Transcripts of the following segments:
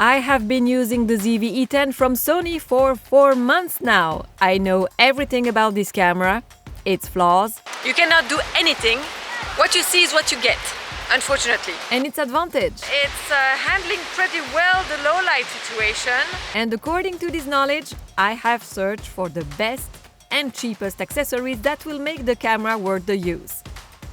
I have been using the ZV-E10 from Sony for 4 months now. I know everything about this camera, its flaws. You cannot do anything. What you see is what you get, unfortunately. And its advantage. It's handling pretty well the low light situation. And according to this knowledge, I have searched for the best and cheapest accessories that will make the camera worth the use.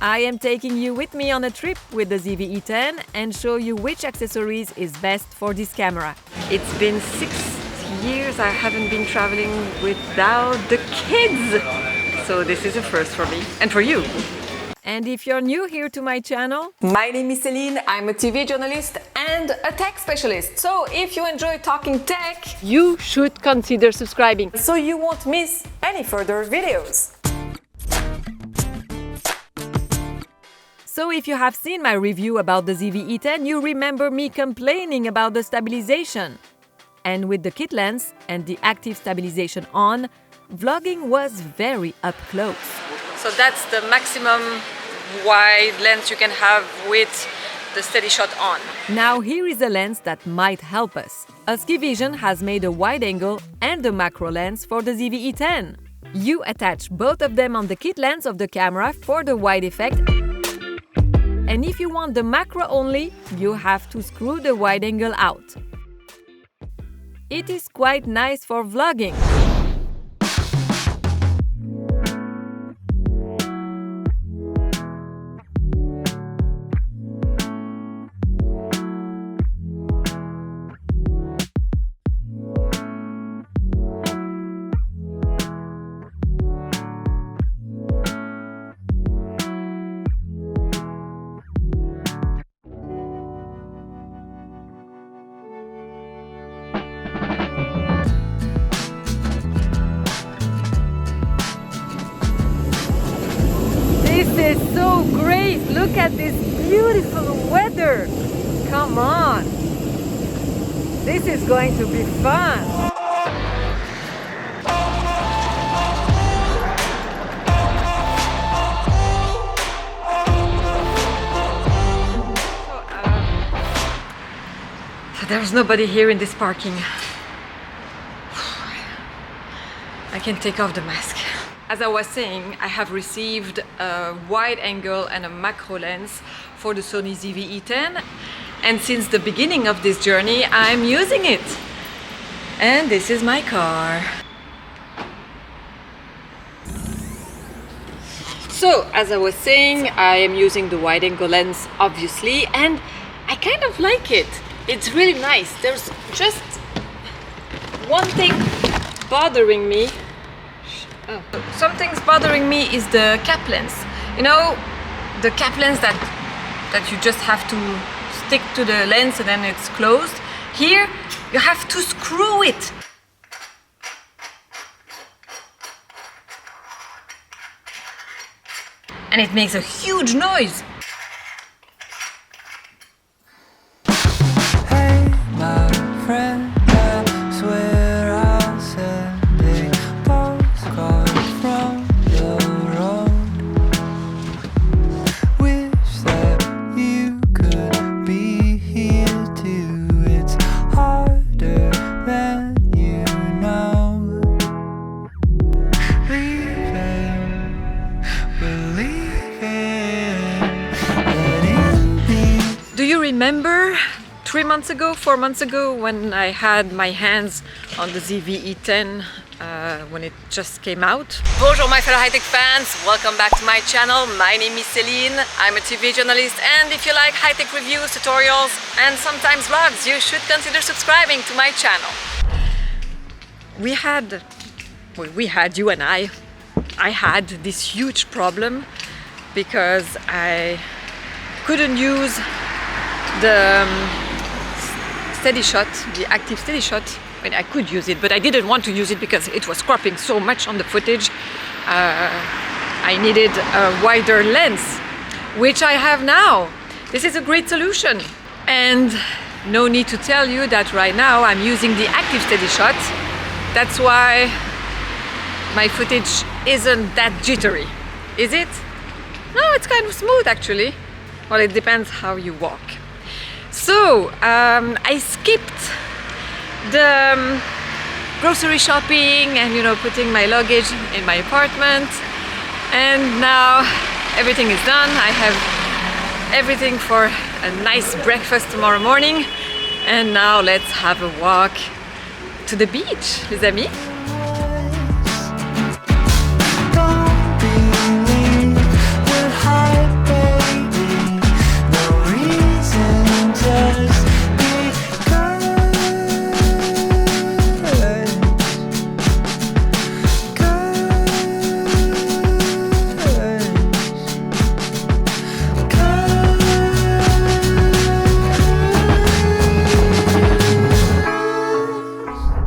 I am taking you with me on a trip with the ZV-E10 and show you which accessories is best for this camera. It's been 6 years I haven't been traveling without the kids. So this is a first for me and for you. And if you're new here to my channel, my name is Céline, I'm a TV journalist and a tech specialist. So if you enjoy talking tech, you should consider subscribing so you won't miss any further videos. So if you have seen my review about the ZV-E10, you remember me complaining about the stabilization. And with the kit lens and the active stabilization on, vlogging was very up close. So that's the maximum wide lens you can have with the steady shot on. Now here is a lens that might help us. Husky Vision has made a wide angle and a macro lens for the ZV-E10. You attach both of them on the kit lens of the camera for the wide effect. And if you want the macro only, you have to screw the wide angle out. It is quite nice for vlogging. This is so great! Look at this beautiful weather! Come on! This is going to be fun! So there's nobody here in this parking. I can take off the mask. As I was saying, I have received a wide angle and a macro lens for the Sony ZV-E10, and since the beginning of this journey I'm using it. And this is my car. So as I was saying, I am using the wide angle lens obviously, and I kind of like it. It's really nice. There's just one thing bothering me. Oh. Something's bothering me is the cap lens. You know, the cap lens that you just have to stick to the lens and then it's closed. Here, you have to screw it. And it makes a huge noise. Hey, my friend, I swear I'll send a postcard from the road. Wish that you could be here too. It's harder than you know. Do you remember 3 months ago, 4 months ago, when I had my hands on the ZV-E10 when it just came out? Bonjour my fellow high-tech fans, welcome back to my channel. My name is Céline, I'm a TV journalist, and if you like high-tech reviews, tutorials and sometimes vlogs, you should consider subscribing to my channel. You and I had this huge problem because I couldn't use the steady shot, the active steady shot. I mean, I could use it, but I didn't want to use it because it was cropping so much on the footage. I needed a wider lens, which I have now. This is a great solution. And no need to tell you that right now I'm using the active steady shot. That's why my footage isn't that jittery. Is it? No, it's kind of smooth actually. Well, it depends how you walk. So I skipped the grocery shopping and putting my luggage in my apartment, and now everything is done. I have everything for a nice breakfast tomorrow morning, and now let's have a walk to the beach, les amis. Don't believe we're high, baby. No reason, just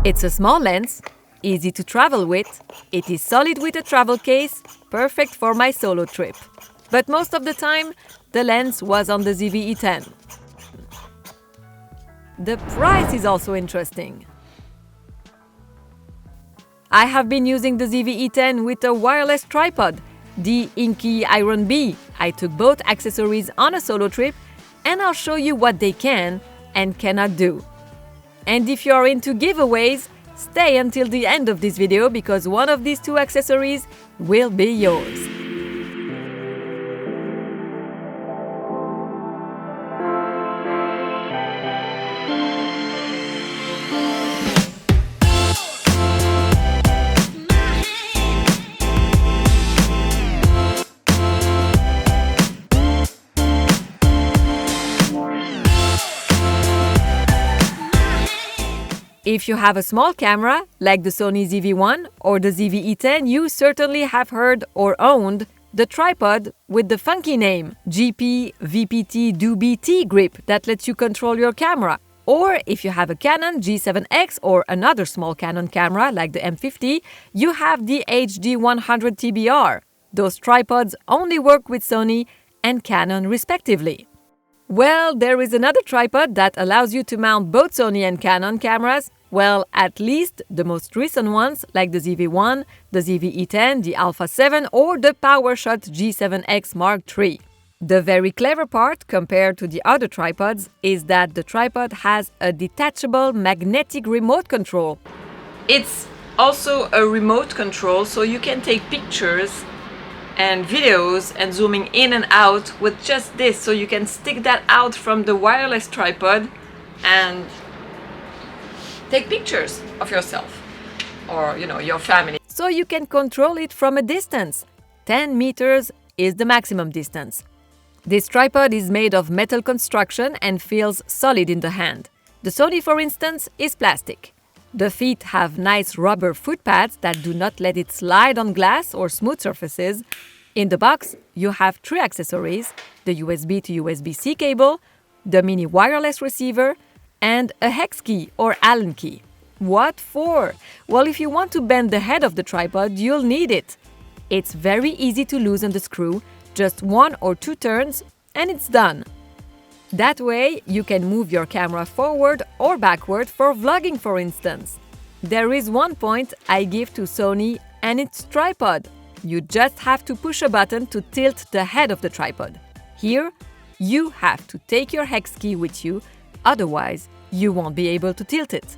It's a small lens, easy to travel with. It is solid with a travel case, perfect for my solo trip. But most of the time, the lens was on the ZV-E10. The price is also interesting. I have been using the ZV-E10 with a wireless tripod, the Inky Iron B. I took both accessories on a solo trip, and I'll show you what they can and cannot do. And if you're into giveaways, stay until the end of this video because one of these two accessories will be yours. If you have a small camera, like the Sony ZV-1 or the ZV-E10, you certainly have heard or owned the tripod with the funky name GP VPT Doobie T-Grip that lets you control your camera. Or if you have a Canon G7X or another small Canon camera like the M50, you have the HD100 TBR. Those tripods only work with Sony and Canon respectively. Well, there is another tripod that allows you to mount both Sony and Canon cameras. Well, at least the most recent ones like the ZV-1, the ZV-E10, the Alpha 7 or the PowerShot G7X Mark III. The very clever part compared to the other tripods is that the tripod has a detachable magnetic remote control. It's also a remote control, so you can take pictures and videos and zooming in and out with just this, so you can stick that out from the wireless tripod and take pictures of yourself or your family. So you can control it from a distance. 10 meters is the maximum distance. This tripod is made of metal construction and feels solid in the hand. The Sony, for instance, is plastic. The feet have nice rubber foot pads that do not let it slide on glass or smooth surfaces. In the box, you have 3 accessories: the USB to USB-C cable, the mini wireless receiver, and a hex key or Allen key. What for? Well, if you want to bend the head of the tripod, you'll need it. It's very easy to loosen the screw, just 1 or 2 turns, and it's done. That way, you can move your camera forward or backward for vlogging, for instance. There is one point I give to Sony, and it's tripod. You just have to push a button to tilt the head of the tripod. Here, you have to take your hex key with you, otherwise you won't be able to tilt it.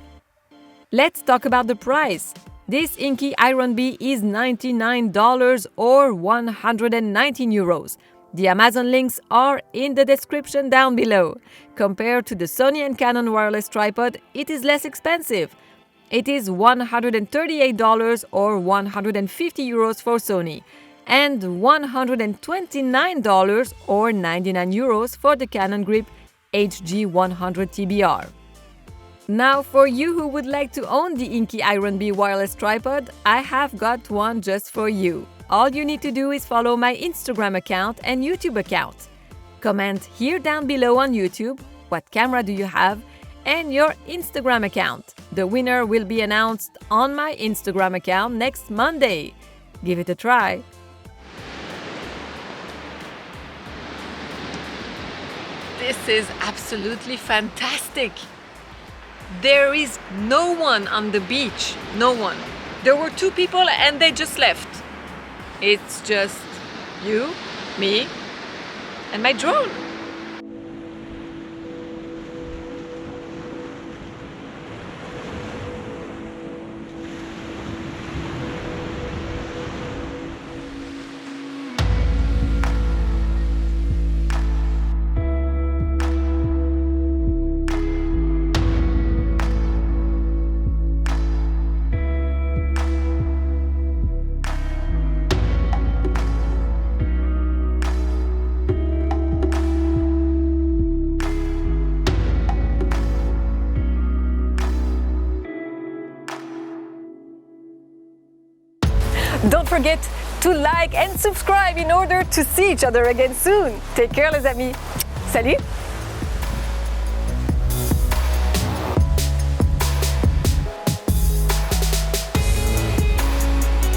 Let's talk about the price. This Inky Iron B is $99 or 119 euros. The Amazon links are in the description down below. Compared to the Sony and Canon wireless tripod, it is less expensive. It is $138 or 150 euros for Sony, and $129 or 99 euros for the Canon Grip HG100 TBR. Now, for you who would like to own the Inky Iron B wireless tripod, I have got one just for you. All you need to do is follow my Instagram account and YouTube account. Comment here down below on YouTube, what camera do you have, and your Instagram account. The winner will be announced on my Instagram account next Monday. Give it a try. This is absolutely fantastic. There is no one on the beach, no one. There were 2 people and they just left. It's just you, me, and my drone. Don't forget to like and subscribe in order to see each other again soon. Take care les amis. Salut!